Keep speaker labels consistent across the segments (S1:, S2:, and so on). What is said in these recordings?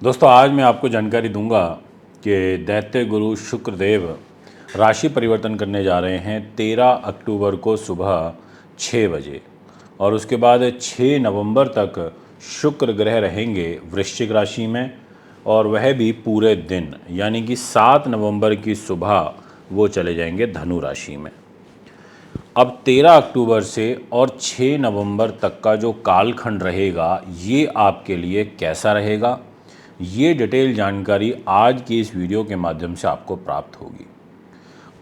S1: दोस्तों, आज मैं आपको जानकारी दूंगा कि दैत्य गुरु शुक्रदेव राशि परिवर्तन करने जा रहे हैं 13 अक्टूबर को सुबह 6 बजे। और उसके बाद 6 नवंबर तक शुक्र ग्रह रहेंगे वृश्चिक राशि में, और वह भी पूरे दिन, यानी कि 7 नवंबर की सुबह वो चले जाएंगे धनु राशि में। अब 13 अक्टूबर से और 6 नवंबर तक का जो कालखंड रहेगा, ये आपके लिए कैसा रहेगा, ये डिटेल जानकारी आज की इस वीडियो के माध्यम से आपको प्राप्त होगी।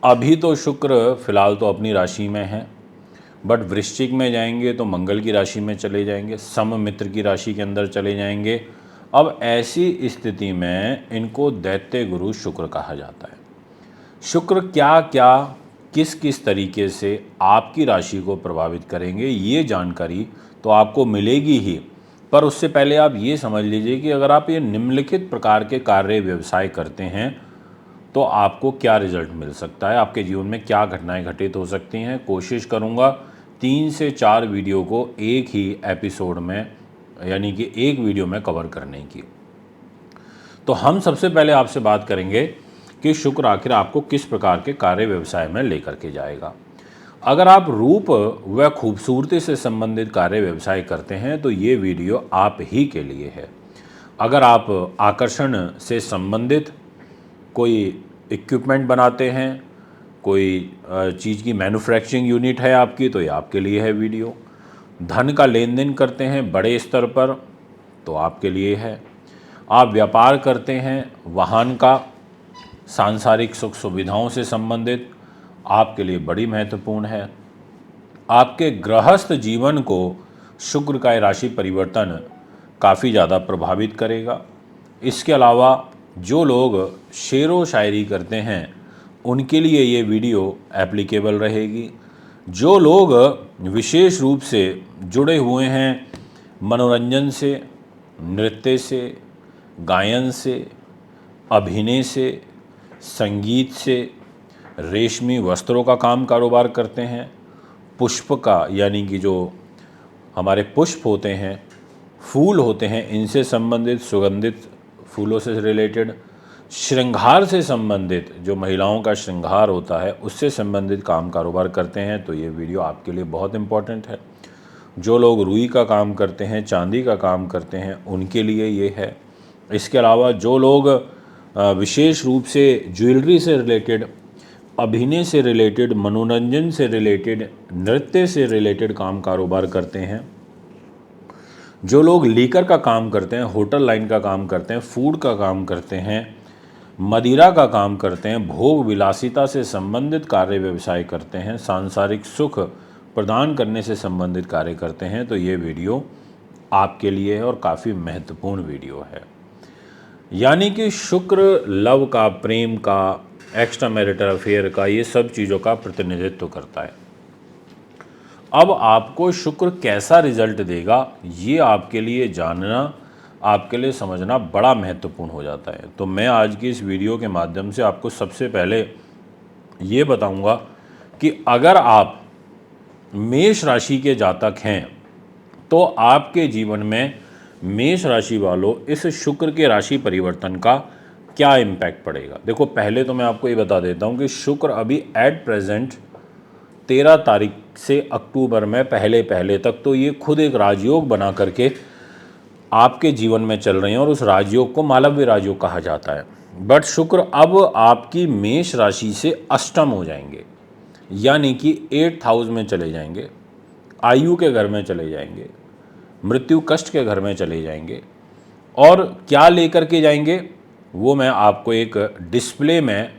S1: अभी तो शुक्र फिलहाल तो अपनी राशि में है, बट वृश्चिक में जाएंगे तो मंगल की राशि में चले जाएंगे, सम मित्र की राशि के अंदर चले जाएंगे। अब ऐसी स्थिति में इनको दैत्य गुरु शुक्र कहा जाता है। शुक्र क्या क्या किस किस तरीके से आपकी राशि को प्रभावित करेंगे, ये जानकारी तो आपको मिलेगी ही, पर उससे पहले आप ये समझ लीजिए कि अगर आप ये निम्नलिखित प्रकार के कार्य व्यवसाय करते हैं तो आपको क्या रिजल्ट मिल सकता है, आपके जीवन में क्या घटनाएं घटित हो सकती हैं। कोशिश करूंगा 3 से 4 वीडियो को एक ही एपिसोड में, यानी कि एक वीडियो में कवर करने की। तो हम सबसे पहले आपसे बात करेंगे कि शुक्र आखिर आपको किस प्रकार के कार्य व्यवसाय में लेकर के जाएगा। अगर आप रूप व खूबसूरती से संबंधित कार्य व्यवसाय करते हैं तो ये वीडियो आप ही के लिए है। अगर आप आकर्षण से संबंधित कोई इक्विपमेंट बनाते हैं, कोई चीज़ की मैन्युफैक्चरिंग यूनिट है आपकी, तो ये आपके लिए है वीडियो। धन का लेन देन करते हैं बड़े स्तर पर, तो आपके लिए है। आप व्यापार करते हैं वाहन का, सांसारिक सुख सुविधाओं से संबंधित, आपके लिए बड़ी महत्वपूर्ण है। आपके गृहस्थ जीवन को शुक्र का राशि परिवर्तन काफ़ी ज़्यादा प्रभावित करेगा। इसके अलावा जो लोग शेर व शायरी करते हैं उनके लिए ये वीडियो एप्लीकेबल रहेगी। जो लोग विशेष रूप से जुड़े हुए हैं मनोरंजन से, नृत्य से, गायन से, अभिनय से, संगीत से, रेशमी वस्त्रों का काम कारोबार करते हैं, पुष्प का, यानी कि जो हमारे पुष्प होते हैं, फूल होते हैं, इनसे संबंधित, सुगंधित फूलों से रिलेटेड, श्रृंगार से संबंधित, जो महिलाओं का श्रृंगार होता है उससे संबंधित काम कारोबार करते हैं, तो ये वीडियो आपके लिए बहुत इम्पॉर्टेंट है। जो लोग रुई का काम करते हैं, चांदी का काम करते हैं, उनके लिए ये है। इसके अलावा जो लोग विशेष रूप से ज्वेलरी से रिलेटेड, अभिनय से रिलेटेड, मनोरंजन से रिलेटेड, नृत्य से रिलेटेड काम कारोबार करते हैं, जो लोग लीकर का काम करते हैं, होटल लाइन का काम करते हैं, फूड का काम करते हैं, मदिरा का काम करते हैं, भोग विलासिता से संबंधित कार्य व्यवसाय करते हैं, सांसारिक सुख प्रदान करने से संबंधित कार्य करते हैं, तो ये वीडियो आपके लिए है और काफ़ी महत्वपूर्ण वीडियो है। यानी कि शुक्र लव का, प्रेम का, एक्स्ट्रा मैरिटल अफेयर का, ये सब चीज़ों का प्रतिनिधित्व करता है। अब आपको शुक्र कैसा रिजल्ट देगा, ये आपके लिए जानना, आपके लिए समझना बड़ा महत्वपूर्ण हो जाता है। तो मैं आज की इस वीडियो के माध्यम से आपको सबसे पहले ये बताऊंगा कि अगर आप मेष राशि के जातक हैं तो आपके जीवन में मेष राशि वालों इस शुक्र के राशि परिवर्तन का क्या इम्पैक्ट पड़ेगा। देखो, पहले तो मैं आपको ये बता देता हूँ कि शुक्र अभी एट प्रेजेंट 13 तारीख से अक्टूबर में पहले तक तो ये खुद एक राजयोग बना करके आपके जीवन में चल रहे हैं, और उस राजयोग को मालव्य राजयोग कहा जाता है। बट शुक्र अब आपकी मेष राशि से अष्टम हो जाएंगे, यानी कि 8th हाउस में चले जाएंगे, आयु के घर में चले जाएंगे, मृत्यु कष्ट के घर में चले जाएंगे। और क्या लेकर के जाएंगे वो मैं आपको एक डिस्प्ले में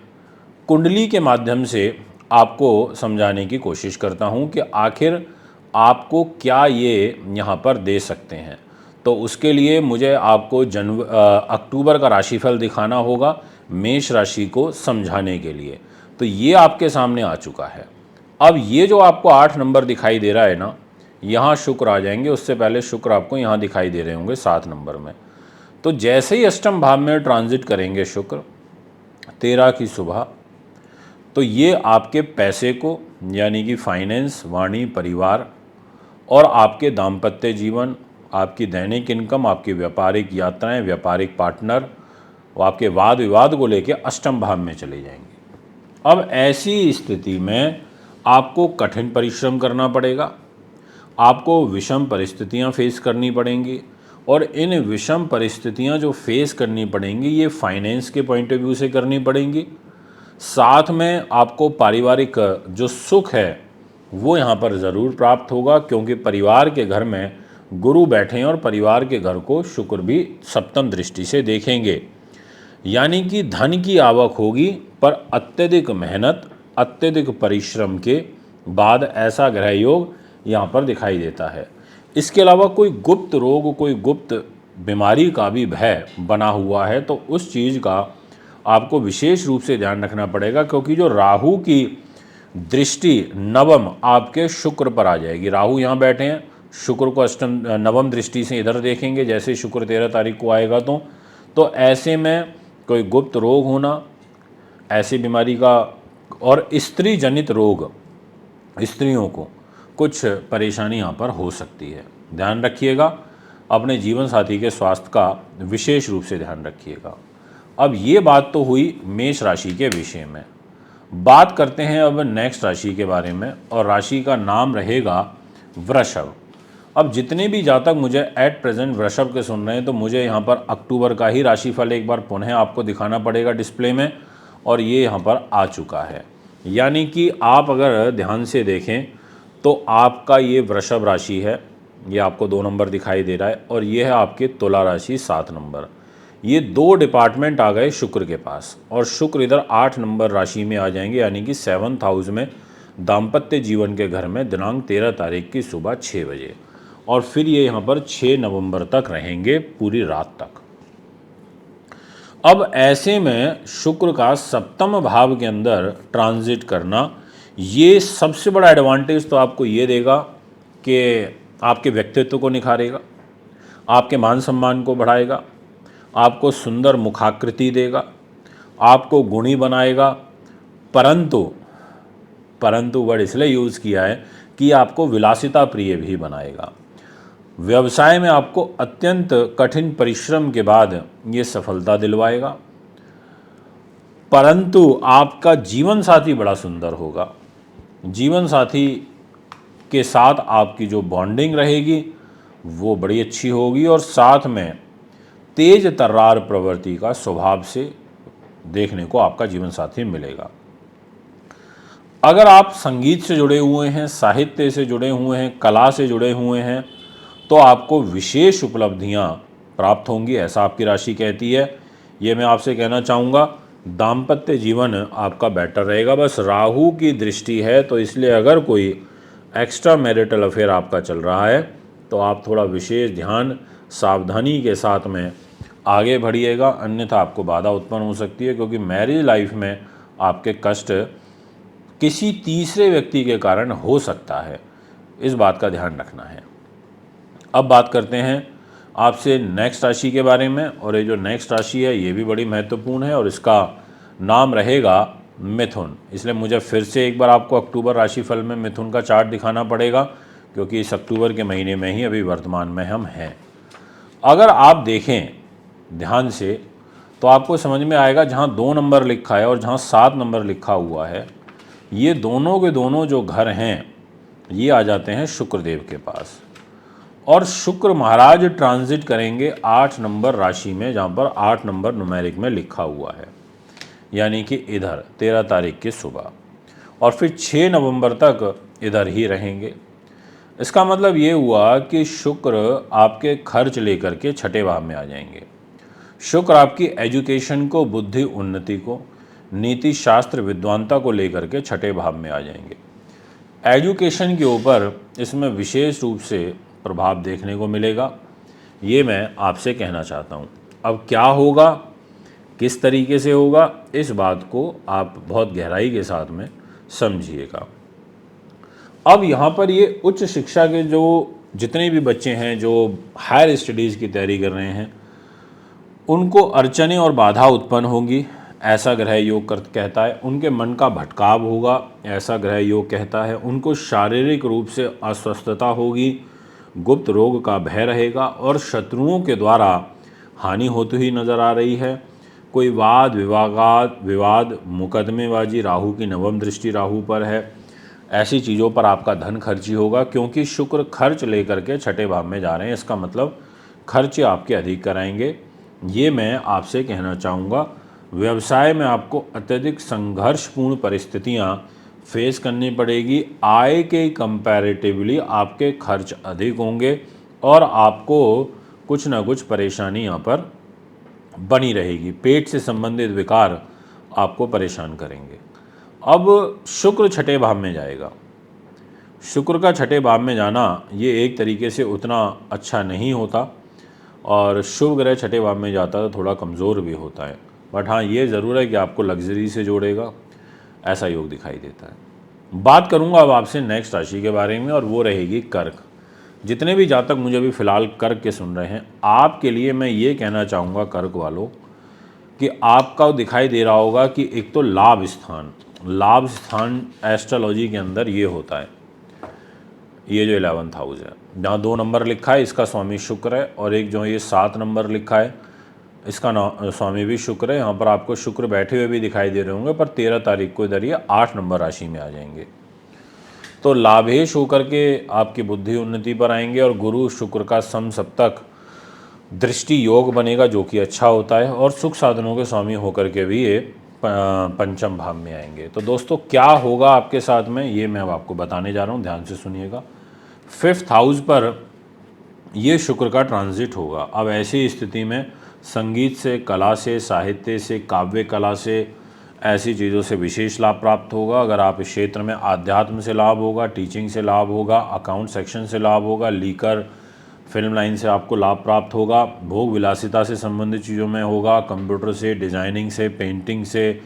S1: कुंडली के माध्यम से आपको समझाने की कोशिश करता हूं कि आखिर आपको क्या ये यहाँ पर दे सकते हैं। तो उसके लिए मुझे आपको अक्टूबर का राशिफल दिखाना होगा मेष राशि को समझाने के लिए। तो ये आपके सामने आ चुका है। अब ये जो आपको 8 नंबर दिखाई दे रहा है ना, यहाँ शुक्र आ जाएंगे। उससे पहले शुक्र आपको यहाँ दिखाई दे रहे होंगे 7 नंबर में। तो जैसे ही अष्टम भाव में ट्रांजिट करेंगे शुक्र 13 की सुबह, तो ये आपके पैसे को, यानी कि फाइनेंस, वाणी, परिवार और आपके दाम्पत्य जीवन, आपकी दैनिक इनकम, आपकी व्यापारिक यात्राएं, व्यापारिक पार्टनर और आपके वाद विवाद को लेकर अष्टम भाव में चले जाएंगे। अब ऐसी स्थिति में आपको कठिन परिश्रम करना पड़ेगा, आपको विषम परिस्थितियां फेस करनी पड़ेंगी, और इन विषम परिस्थितियां जो फेस करनी पड़ेंगी ये फाइनेंस के पॉइंट ऑफ व्यू से करनी पड़ेंगी। साथ में आपको पारिवारिक जो सुख है वो यहाँ पर ज़रूर प्राप्त होगा, क्योंकि परिवार के घर में गुरु बैठे हैं और परिवार के घर को शुक्र भी सप्तम दृष्टि से देखेंगे। यानी कि धन की आवक होगी, पर अत्यधिक मेहनत, अत्यधिक परिश्रम के बाद ऐसा ग्रह योग यहाँ पर दिखाई देता है। इसके अलावा कोई गुप्त रोग, कोई गुप्त बीमारी का भी भय बना हुआ है, तो उस चीज़ का आपको विशेष रूप से ध्यान रखना पड़ेगा, क्योंकि जो राहु की दृष्टि नवम आपके शुक्र पर आ जाएगी। राहु यहाँ बैठे हैं, शुक्र को अष्टम नवम दृष्टि से इधर देखेंगे, जैसे शुक्र 13 तारीख को आएगा तो ऐसे में कोई गुप्त रोग होना, ऐसी बीमारी का, और स्त्री जनित रोग, स्त्रियों को कुछ परेशानी यहाँ पर हो सकती है। ध्यान रखिएगा, अपने जीवन साथी के स्वास्थ्य का विशेष रूप से ध्यान रखिएगा। अब ये बात तो हुई मेष राशि के विषय में। बात करते हैं अब नेक्स्ट राशि के बारे में, और राशि का नाम रहेगा वृषभ। अब जितने भी जातक मुझे एट प्रेजेंट वृषभ के सुन रहे हैं, तो मुझे यहाँ पर अक्टूबर का ही राशिफल एक बार पुनः आपको दिखाना पड़ेगा डिस्प्ले में, और ये यहाँ पर आ चुका है। यानी कि आप अगर ध्यान से देखें तो आपका ये वृषभ राशि है, ये आपको 2 नंबर दिखाई दे रहा है, और ये है आपके तुला राशि 7 नंबर। ये 2 डिपार्टमेंट आ गए शुक्र के पास, और शुक्र इधर 8 नंबर राशि में आ जाएंगे, यानी कि 7th हाउस में दाम्पत्य जीवन के घर में दिनांक 13 तारीख की सुबह 6 बजे, और फिर ये यहाँ पर 6 नवंबर तक रहेंगे, पूरी रात तक। अब ऐसे में शुक्र का सप्तम भाव के अंदर ट्रांजिट करना, ये सबसे बड़ा एडवांटेज तो आपको ये देगा कि आपके व्यक्तित्व को निखारेगा, आपके मान सम्मान को बढ़ाएगा, आपको सुंदर मुखाकृति देगा, आपको गुणी बनाएगा, परंतु वर्ड इसलिए यूज़ किया है कि आपको विलासिता प्रिय भी बनाएगा। व्यवसाय में आपको अत्यंत कठिन परिश्रम के बाद ये सफलता दिलवाएगा, परंतु आपका जीवन साथी बड़ा सुंदर होगा। जीवन साथी के साथ आपकी जो बॉन्डिंग रहेगी वो बड़ी अच्छी होगी, और साथ में तेज तर्रार प्रवृत्ति का स्वभाव से देखने को आपका जीवन साथी मिलेगा। अगर आप संगीत से जुड़े हुए हैं, साहित्य से जुड़े हुए हैं, कला से जुड़े हुए हैं, तो आपको विशेष उपलब्धियां प्राप्त होंगी, ऐसा आपकी राशि कहती है। ये मैं आपसे कहना चाहूँगा, दाम्पत्य जीवन आपका बेटर रहेगा। बस राहु की दृष्टि है, तो इसलिए अगर कोई एक्स्ट्रा मैरिटल अफेयर आपका चल रहा है तो आप थोड़ा विशेष ध्यान, सावधानी के साथ में आगे बढ़िएगा, अन्यथा आपको बाधा उत्पन्न हो सकती है, क्योंकि मैरिज लाइफ में आपके कष्ट किसी तीसरे व्यक्ति के कारण हो सकता है, इस बात का ध्यान रखना है। अब बात करते हैं आपसे नेक्स्ट राशि के बारे में, और ये जो नेक्स्ट राशि है ये भी बड़ी महत्वपूर्ण है, और इसका नाम रहेगा मिथुन। इसलिए मुझे फिर से एक बार आपको अक्टूबर राशिफल में मिथुन का चार्ट दिखाना पड़ेगा, क्योंकि इस अक्टूबर के महीने में ही अभी वर्तमान में हम हैं। अगर आप देखें ध्यान से तो आपको समझ में आएगा, जहाँ 2 नंबर लिखा है और जहाँ 7 नंबर लिखा हुआ है, ये दोनों के दोनों जो घर हैं ये आ जाते हैं शुक्रदेव के पास, और शुक्र महाराज ट्रांजिट करेंगे 8 नंबर राशि में, जहाँ पर 8 नंबर न्यूमेरिक में लिखा हुआ है, यानी कि इधर 13 तारीख की सुबह, और फिर 6 नवंबर तक इधर ही रहेंगे। इसका मतलब ये हुआ कि शुक्र आपके खर्च लेकर के छठे भाव में आ जाएंगे। शुक्र आपकी एजुकेशन को, बुद्धि उन्नति को, नीति शास्त्र विद्वानता को लेकर के छठे भाव में आ जाएंगे। एजुकेशन के ऊपर इसमें विशेष रूप से प्रभाव देखने को मिलेगा, ये मैं आपसे कहना चाहता हूँ। अब क्या होगा, किस तरीके से होगा, इस बात को आप बहुत गहराई के साथ में समझिएगा। अब यहाँ पर ये उच्च शिक्षा के जो जितने भी बच्चे हैं जो हायर स्टडीज़ की तैयारी कर रहे हैं, उनको अड़चनें और बाधा उत्पन्न होंगी, ऐसा ग्रह योग कहता है। उनके मन का भटकाव होगा, ऐसा ग्रह योग कहता है। उनको शारीरिक रूप से अस्वस्थता होगी, गुप्त रोग का भय रहेगा और शत्रुओं के द्वारा हानि होती हुई नज़र आ रही है। कोई वाद विवाद मुकदमेबाजी, राहु की नवम दृष्टि राहु पर है, ऐसी चीज़ों पर आपका धन खर्ची होगा क्योंकि शुक्र खर्च लेकर के छठे भाव में जा रहे हैं। इसका मतलब खर्चे आपके अधिक कराएंगे, ये मैं आपसे कहना चाहूँगा। व्यवसाय में आपको अत्यधिक संघर्षपूर्ण परिस्थितियाँ फेस करनी पड़ेगी। आय के कंपैरेटिवली आपके खर्च अधिक होंगे और आपको कुछ ना कुछ परेशानी यहाँ पर बनी रहेगी। पेट से संबंधित विकार आपको परेशान करेंगे। अब शुक्र छठे भाव में जाएगा। शुक्र का छठे भाव में जाना ये एक तरीके से उतना अच्छा नहीं होता और शुभ ग्रह छठे भाव में जाता है तो थोड़ा कमज़ोर भी होता है। बट हाँ, ये ज़रूर है कि आपको लग्जरी से जोड़ेगा, ऐसा योग दिखाई देता है। बात करूँगा अब आपसे नेक्स्ट राशि के बारे में और वो रहेगी कर्क। जितने भी जातक मुझे अभी फ़िलहाल कर्क के सुन रहे हैं, आपके लिए मैं ये कहना चाहूँगा कर्क वालों कि आपका दिखाई दे रहा होगा कि एक तो लाभ स्थान एस्ट्रोलॉजी के अंदर ये होता है, ये जो 11th हाउस है, जहाँ 2 नंबर लिखा है इसका स्वामी शुक्र है और एक जो ये 7 नंबर लिखा है इसका स्वामी भी शुक्र है। यहाँ पर आपको शुक्र बैठे हुए भी दिखाई दे रहे होंगे, पर 13 तारीख को इधर ये 8 नंबर राशि में आ जाएंगे। तो लाभेश होकर के आपकी बुद्धि उन्नति पर आएंगे और गुरु शुक्र का समसप्तक दृष्टि योग बनेगा जो कि अच्छा होता है और सुख साधनों के स्वामी होकर के भी ये पंचम भाव में आएंगे। तो दोस्तों क्या होगा आपके साथ में ये मैं अब आपको बताने जा रहा हूँ, ध्यान से सुनिएगा। 5th हाउस पर ये शुक्र का ट्रांजिट होगा। अब ऐसी स्थिति में संगीत से, कला से, साहित्य से, काव्य कला से, ऐसी चीज़ों से विशेष लाभ प्राप्त होगा। अगर आप इस क्षेत्र में अध्यात्म से लाभ होगा, टीचिंग से लाभ होगा, अकाउंट सेक्शन से लाभ होगा, लीकर फिल्म लाइन से आपको लाभ प्राप्त होगा, भोग विलासिता से संबंधित चीज़ों में होगा, कंप्यूटर से, डिज़ाइनिंग से, पेंटिंग से,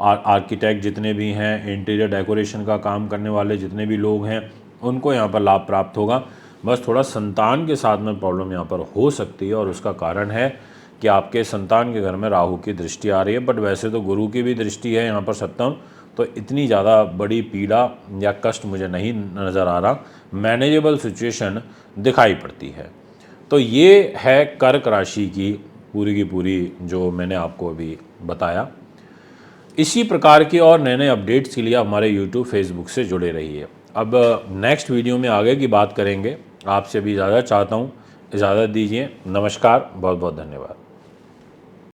S1: आर्किटेक्ट जितने भी हैं, इंटीरियर डेकोरेशन का काम करने वाले जितने भी लोग हैं उनको यहाँ पर लाभ प्राप्त होगा। बस थोड़ा संतान के साथ में प्रॉब्लम यहाँ पर हो सकती है और उसका कारण है कि आपके संतान के घर में राहु की दृष्टि आ रही है। बट वैसे तो गुरु की भी दृष्टि है यहाँ पर सप्तम, तो इतनी ज़्यादा बड़ी पीड़ा या कष्ट मुझे नहीं नज़र आ रहा, मैनेजेबल सिचुएशन दिखाई पड़ती है। तो ये है कर्क राशि की पूरी जो मैंने आपको अभी बताया। इसी प्रकार के और नए अपडेट्स के लिए हमारे यूट्यूब फेसबुक से जुड़े रहिए। अब नेक्स्ट वीडियो में आगे की बात करेंगे। आपसे भी इजाज़त चाहता हूँ, इजाज़त दीजिए। नमस्कार, बहुत बहुत धन्यवाद।